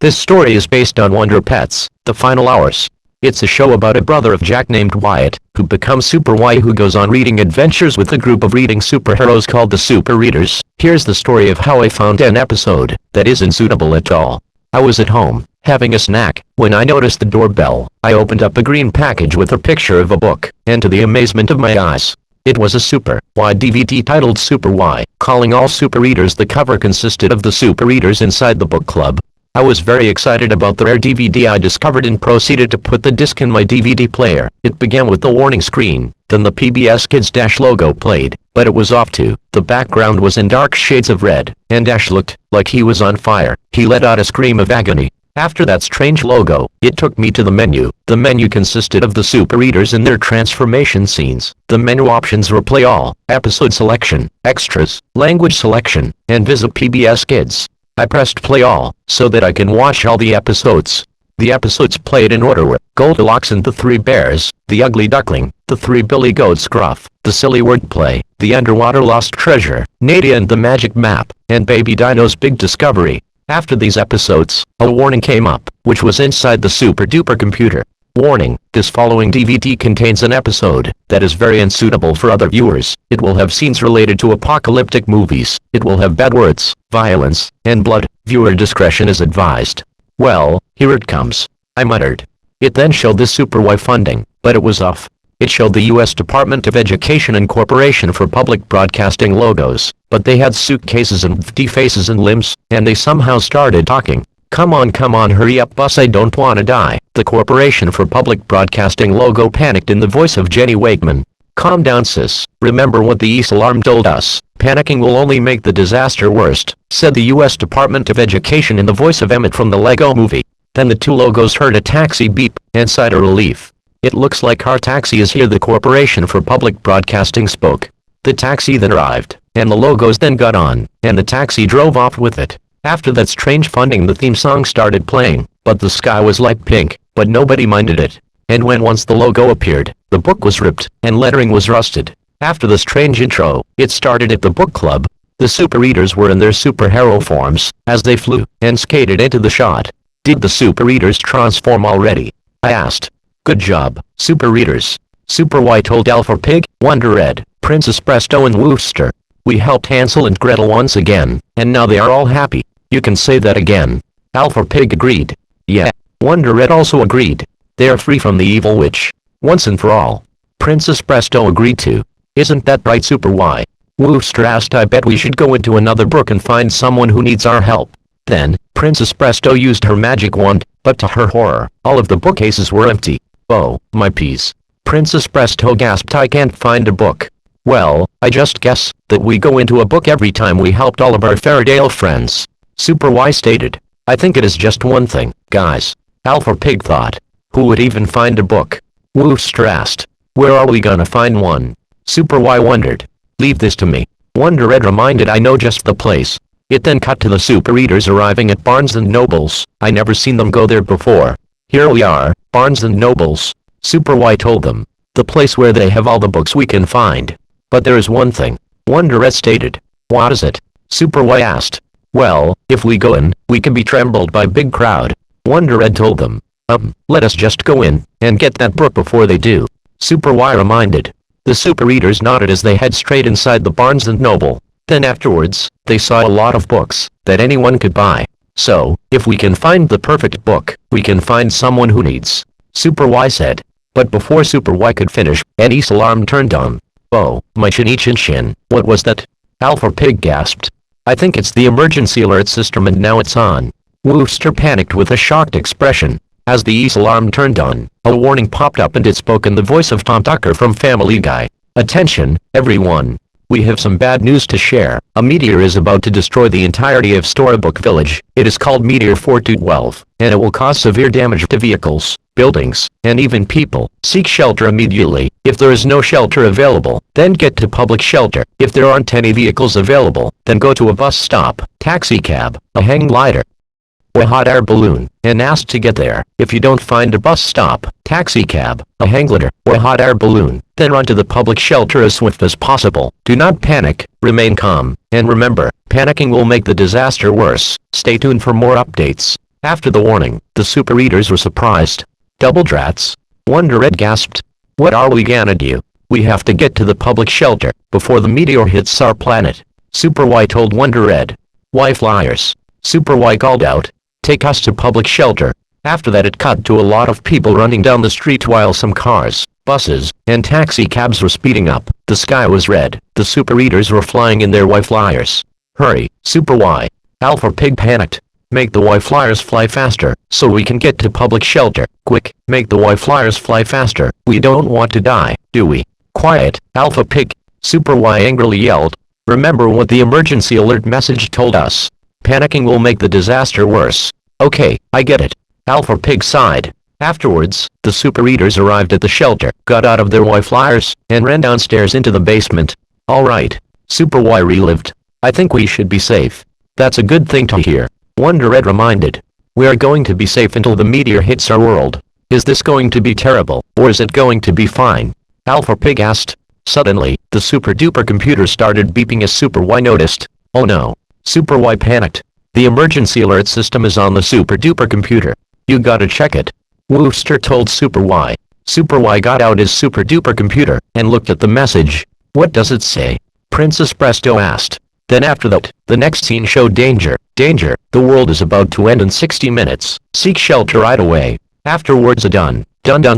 This story is based on Wonder Pets, The Final Hours. It's a show about a brother of Jack named Wyatt, who becomes Super Y, who goes on reading adventures with a group of reading superheroes called the Super Readers. Here's the story of how I found an episode that isn't suitable at all. I was at home, having a snack, when I noticed the doorbell. I opened up a green package with a picture of a book, and to the amazement of my eyes, it was a Super Y DVD titled Super Y, calling all Super Readers. The cover consisted of the Super Readers inside the book club. I was very excited about the rare DVD I discovered and proceeded to put the disc in my DVD player. It began with the warning screen, then the PBS Kids logo played, but it was off too. The background was in dark shades of red, and Dash looked like he was on fire. He let out a scream of agony. After that strange logo, it took me to the menu. The menu consisted of the Super Readers and their transformation scenes. The menu options were Play All, Episode Selection, Extras, Language Selection, and Visit PBS Kids. I pressed Play All, so that I can watch all the episodes. The episodes played in order were Goldilocks and the Three Bears, The Ugly Duckling, The Three Billy Goats Gruff, The Silly Wordplay, The Underwater Lost Treasure, Nadia and the Magic Map, and Baby Dino's Big Discovery. After these episodes, a warning came up, which was inside the super duper computer. Warning: this following DVD contains an episode that is very unsuitable for other viewers. It will have scenes related to apocalyptic movies. It will have bad words, violence, and blood. Viewer discretion is advised. Well, here it comes, I muttered. It then showed the Super Y funding, but it was off. It showed the U.S. Department of Education and Corporation for Public Broadcasting logos, but they had suitcases and faces and limbs, and they somehow started talking. Come on, hurry up, boss, I don't wanna die. The Corporation for Public Broadcasting logo panicked in the voice of Jenny Wakeman. Calm down, sis. Remember what the EAS alarm told us. Panicking will only make the disaster worse, said the U.S. Department of Education in the voice of Emmett from the Lego Movie. Then the two logos heard a taxi beep, and sighed a relief. It looks like our taxi is here, the Corporation for Public Broadcasting spoke. The taxi then arrived, and the logos then got on, and the taxi drove off with it. After that strange funding, the theme song started playing, but the sky was light pink, but nobody minded it. And when once the logo appeared, the book was ripped, and lettering was rusted. After the strange intro, it started at the book club. The Super Readers were in their superhero forms, as they flew, and skated into the shot. Did the Super Readers transform already? I asked. Good job, Super Readers. Super Y told Alpha Pig, Wonder Red, Princess Presto and Wooster. We helped Hansel and Gretel once again, and now they are all happy. You can say that again. Alpha Pig agreed. Yeah. Wonder Red also agreed. They are free from the evil witch, once and for all. Princess Presto agreed too. Isn't that right, Super Y? Wooster asked. I bet we should go into another book and find someone who needs our help. Then, Princess Presto used her magic wand, but to her horror, all of the bookcases were empty. Oh, my peas. Princess Presto gasped. I can't find a book. Well, I just guess that we go into a book every time we helped all of our Fairytale friends. Super Y stated. I think it is just one thing, guys. Alpha Pig thought. Who would even find a book? Wooster asked. Where are we gonna find one? Super Y wondered. Leave this to me. Wonder Red reminded. I know just the place. It then cut to the Super Readers arriving at Barnes & Noble's. I never seen them go there before. Here we are, Barnes & Noble's. Super Y told them. The place where they have all the books we can find. But there is one thing, Wonder Red stated. What is it? Super Y asked. Well, if we go in, we can be trampled by a big crowd. Wonder Red told them. Let us just go in, and get that book before they do. Super Y reminded. The Super Readers nodded as they head straight inside the Barnes & Noble. Then afterwards, they saw a lot of books that anyone could buy. So, if we can find the perfect book, we can find someone who needs. Super Y said. But before Super Y could finish, an EAS alarm turned on. Oh, my chin. What was that? Alpha Pig gasped. I think it's the emergency alert system and now it's on. Wooster panicked with a shocked expression. As the EAS alarm turned on, a warning popped up and it spoke in the voice of Tom Tucker from Family Guy. Attention, everyone. We have some bad news to share. A meteor is about to destroy the entirety of Storybook Village. It is called Meteor 4212, and it will cause severe damage to vehicles, buildings, and even people. Seek shelter immediately. If there is no shelter available, then get to public shelter. If there aren't any vehicles available, then go to a bus stop, taxi cab, a hang glider, or a hot air balloon, and ask to get there. If you don't find a bus stop, taxi cab, a hang glider, or a hot air balloon, then run to the public shelter as swift as possible. Do not panic, remain calm, and remember, panicking will make the disaster worse. Stay tuned for more updates. After the warning, the super readers were surprised. Double drats? Wonder Red gasped. What are we gonna do? We have to get to the public shelter before the meteor hits our planet. Super Y told Wonder Red. Why flyers? Super Y called out. Take us to public shelter. After that it cut to a lot of people running down the street while some cars, buses, and taxi cabs were speeding up. The sky was red. The super readers were flying in their Y flyers. Hurry, Super Y. Alpha Pig panicked. Make the Y flyers fly faster, so we can get to public shelter. Quick, make the Y flyers fly faster. We don't want to die, do we? Quiet, Alpha Pig. Super Y angrily yelled. Remember what the emergency alert message told us. Panicking will make the disaster worse. Okay, I get it. Alpha Pig sighed. Afterwards, the super readers arrived at the shelter, got out of their Y flyers, and ran downstairs into the basement. Alright. Super Y relived. I think we should be safe. That's a good thing to hear. Wonder Red reminded. We are going to be safe until the meteor hits our world. Is this going to be terrible, or is it going to be fine? Alpha Pig asked. Suddenly, the super-duper computer started beeping as Super Y noticed. Oh no. Super Y panicked. The emergency alert system is on the super-duper computer. You gotta check it. Wooster told Super Y. Super Y got out his super-duper computer and looked at the message. What does it say? Princess Presto asked. Then after that, the next scene showed danger. Danger, the world is about to end in 60 minutes. Seek shelter right away. Afterwards a dun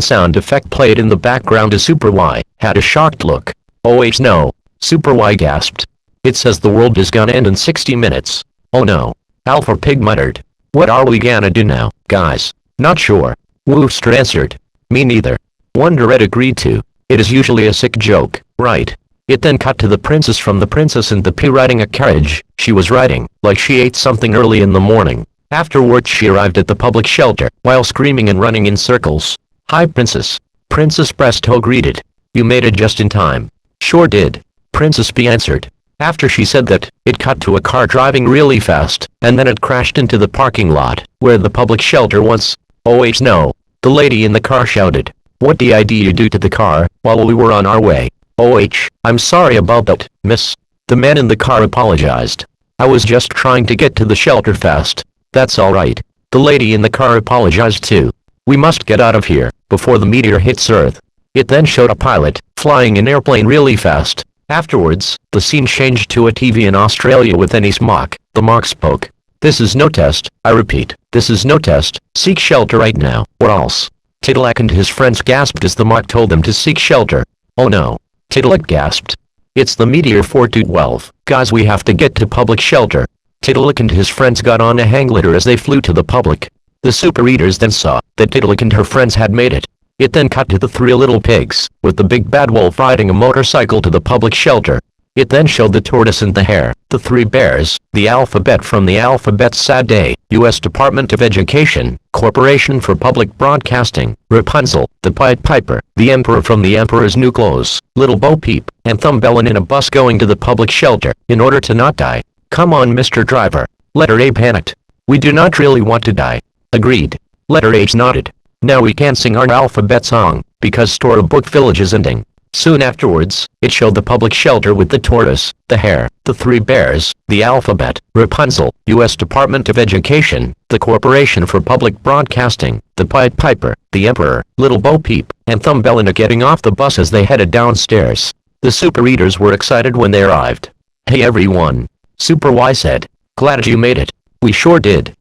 sound effect played in the background as Super Y had a shocked look. Oh wait no. Super Y gasped. It says the world is gonna end in 60 minutes. Oh no. Alpha Pig muttered. What are we gonna do now, guys? Not sure. Wooster answered. Me neither. Wonder Red agreed to. It is usually a sick joke, right? It then cut to the princess from The Princess and the Pea riding a carriage. She was riding, like she ate something early in the morning. Afterwards she arrived at the public shelter, while screaming and running in circles. Hi Princess. Princess Presto greeted. You made it just in time. Sure did. Princess P answered. After she said that, it cut to a car driving really fast, and then it crashed into the parking lot, where the public shelter was. Oh wait no. The lady in the car shouted. What did you do to the car, while we were on our way? OH, I'm sorry about that, miss. The man in the car apologized. I was just trying to get to the shelter fast. That's alright. The lady in the car apologized too. We must get out of here, before the meteor hits Earth. It then showed a pilot, flying an airplane really fast. Afterwards, the scene changed to a TV in Australia with Ennis Mock. The Mock spoke. This is no test, I repeat, this is no test. Seek shelter right now, or else. Tiddalek and his friends gasped as the Mock told them to seek shelter. Oh no. Tiddalek gasped. It's the Meteor 4212. Guys, we have to get to public shelter. Tiddalek and his friends got on a hang glider as they flew to the public. The super readers then saw that Tiddalek and her friends had made it. It then cut to the three little pigs, with the big bad wolf riding a motorcycle to the public shelter. It then showed the tortoise and the hare, the three bears, the alphabet from the alphabet's sad day, U.S. Department of Education, Corporation for Public Broadcasting, Rapunzel, the Pied Piper, the Emperor from the Emperor's New Clothes, Little Bo Peep, and Thumbelin in a bus going to the public shelter, in order to not die. Come on Mr. Driver. Letter A panicked. We do not really want to die. Agreed. Letter H nodded. Now we can sing our alphabet song, because Storybook Village is ending. Soon afterwards, it showed the public shelter with the tortoise, the hare, the three bears, the alphabet, Rapunzel, U.S. Department of Education, the Corporation for Public Broadcasting, the Pied Piper, the Emperor, Little Bo Peep, and Thumbelina getting off the bus as they headed downstairs. The super readers were excited when they arrived. Hey everyone. Super Y said. Glad you made it. We sure did.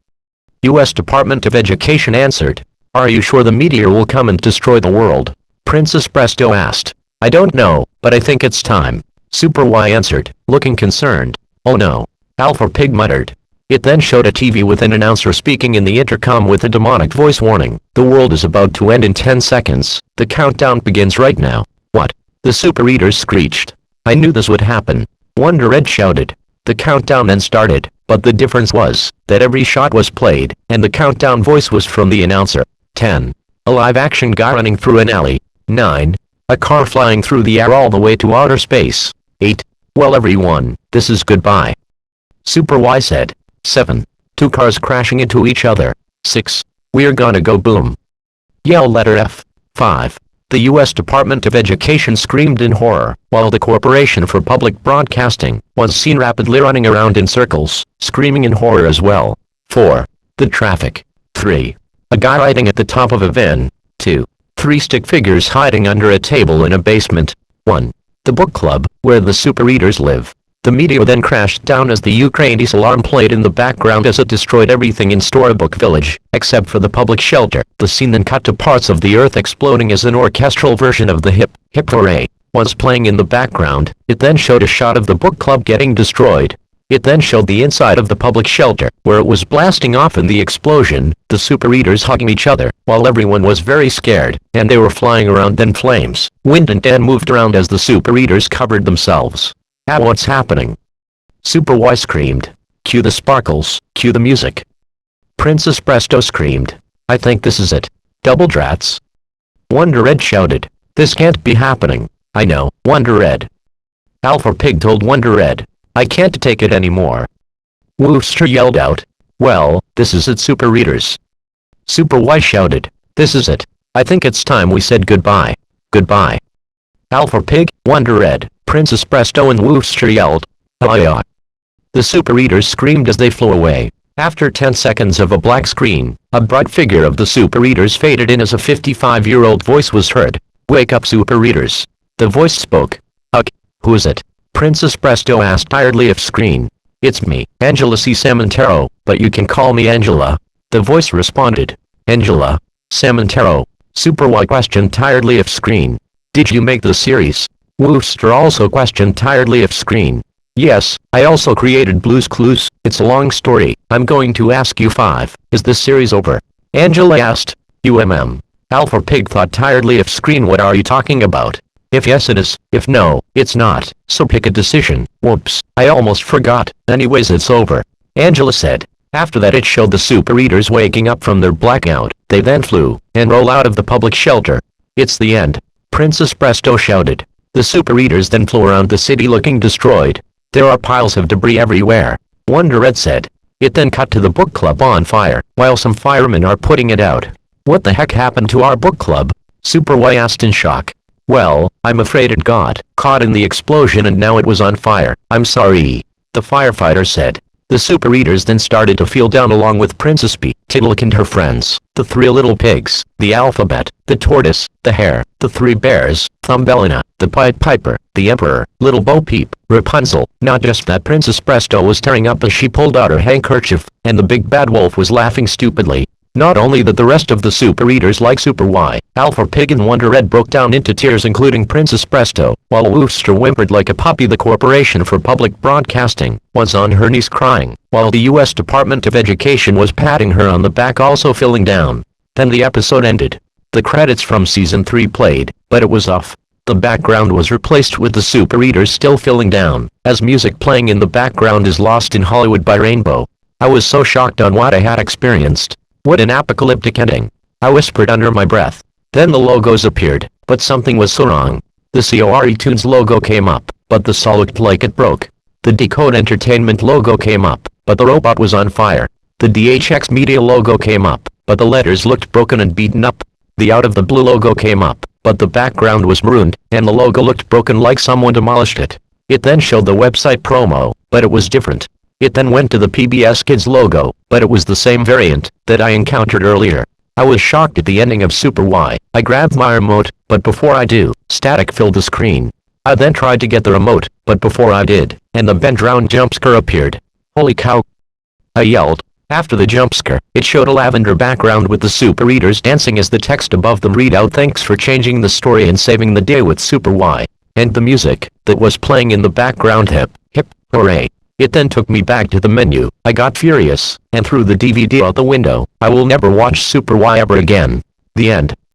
U.S. Department of Education answered. Are you sure the meteor will come and destroy the world? Princess Presto asked. I don't know, but I think it's time. Super Y answered, looking concerned. Oh no. Alpha Pig muttered. It then showed a TV with an announcer speaking in the intercom with a demonic voice warning. The world is about to end in 10 seconds. The countdown begins right now. What? The super readers screeched. I knew this would happen. Wonder Red shouted. The countdown then started, but the difference was that every shot was played, and the countdown voice was from the announcer. 10. A live-action guy running through an alley. 9. A car flying through the air all the way to outer space. 8. Well everyone, this is goodbye. Super Y said. 7. 2 cars crashing into each other. 6. We're gonna go boom. Yell letter F. 5. The U.S. Department of Education screamed in horror, while the Corporation for Public Broadcasting was seen rapidly running around in circles, screaming in horror as well. 4. The traffic. 3. A guy riding at the top of a van. 2. 3 stick figures hiding under a table in a basement. 1. The book club, where the super readers live. The meteor then crashed down as the Ukraine's alarm played in the background as it destroyed everything in Storybook Village, except for the public shelter. The scene then cut to parts of the earth exploding as an orchestral version of the Hip, Hip Hooray was playing in the background. It then showed a shot of the book club getting destroyed. It then showed the inside of the public shelter, where it was blasting off in the explosion, the super readers hugging each other, while everyone was very scared, and they were flying around in flames. Wind and Dan moved around as the super readers covered themselves. What's happening? Super Y screamed. Cue the sparkles, cue the music. Princess Presto screamed. I think this is it. Double drats. Wonder Red shouted. This can't be happening. I know, Wonder Red. Alpha Pig told Wonder Red. I can't take it anymore. Wooster yelled out. Well, this is it, super readers. Super Y shouted. This is it. I think it's time we said goodbye. Goodbye. Alpha Pig, Wonder Red, Princess Presto and Wooster yelled. Hiya. The super readers screamed as they flew away. After 10 seconds of a black screen, a bright figure of the super readers faded in as a 55-year-old voice was heard. Wake up, super readers. The voice spoke. Who is it? Princess Presto asked tiredly of screen. It's me, Angela C. Samantero, but you can call me Angela. The voice responded. Angela. Samantero. Super Y questioned tiredly of screen. Did you make the series? Wooster also questioned tiredly of screen. Yes, I also created Blue's Clues. It's a long story. I'm going to ask you 5. Is this series over? Angela asked. Alpha Pig thought tiredly of screen. What are you talking about? If yes it is, if no, it's not, so pick a decision. Whoops, I almost forgot. Anyways, it's over. Angela said. After that it showed the super readers waking up from their blackout. They then flew, and roll out of the public shelter. It's the end. Princess Presto shouted. The super readers then flew around the city looking destroyed. There are piles of debris everywhere. Wonder Red said. It then cut to the book club on fire, while some firemen are putting it out. What the heck happened to our book club? Super Y asked in shock. Well, I'm afraid it got caught in the explosion and now it was on fire. I'm sorry. The firefighter said. The super readers then started to feel down along with Princess P, Tiddlik and her friends, the 3 little pigs, the alphabet, the tortoise, the hare, the 3 bears, Thumbelina, the Pied Piper, the Emperor, Little Bo Peep, Rapunzel. Not just that, Princess Presto was tearing up as she pulled out her handkerchief, and the big bad wolf was laughing stupidly. Not only that, the rest of the super readers like Super Y, Alpha Pig and Wonder Red broke down into tears, including Princess Presto, while Wooster whimpered like a puppy. The Corporation for Public Broadcasting was on her knees crying, while the U.S. Department of Education was patting her on the back, also feeling down. Then the episode ended. The credits from season 3 played, but it was off. The background was replaced with the super readers still feeling down, as music playing in the background is Lost in Hollywood by Rainbow. I was so shocked on what I had experienced. What an apocalyptic ending. I whispered under my breath. Then the logos appeared, but something was so wrong. The CORE Tunes logo came up, but the saw looked like it broke. The Decode Entertainment logo came up, but the robot was on fire. The DHX Media logo came up, but the letters looked broken and beaten up. The Out of the Blue logo came up, but the background was marooned, and the logo looked broken like someone demolished it. It then showed the website promo, but it was different. It then went to the PBS Kids logo, but it was the same variant that I encountered earlier. I was shocked at the ending of Super Y. I grabbed my remote, but before I do, static filled the screen. I then tried to get the remote, but before I did, and the bent round jumpscare appeared. Holy cow! I yelled. After the jumpscare, it showed a lavender background with the super readers dancing as the text above them read out, "Thanks for changing the story and saving the day with Super Y." And the music that was playing in the background, hip, hip, hooray. It then took me back to the menu. I got furious, and threw the DVD out the window. I will never watch Super Y ever again. The end.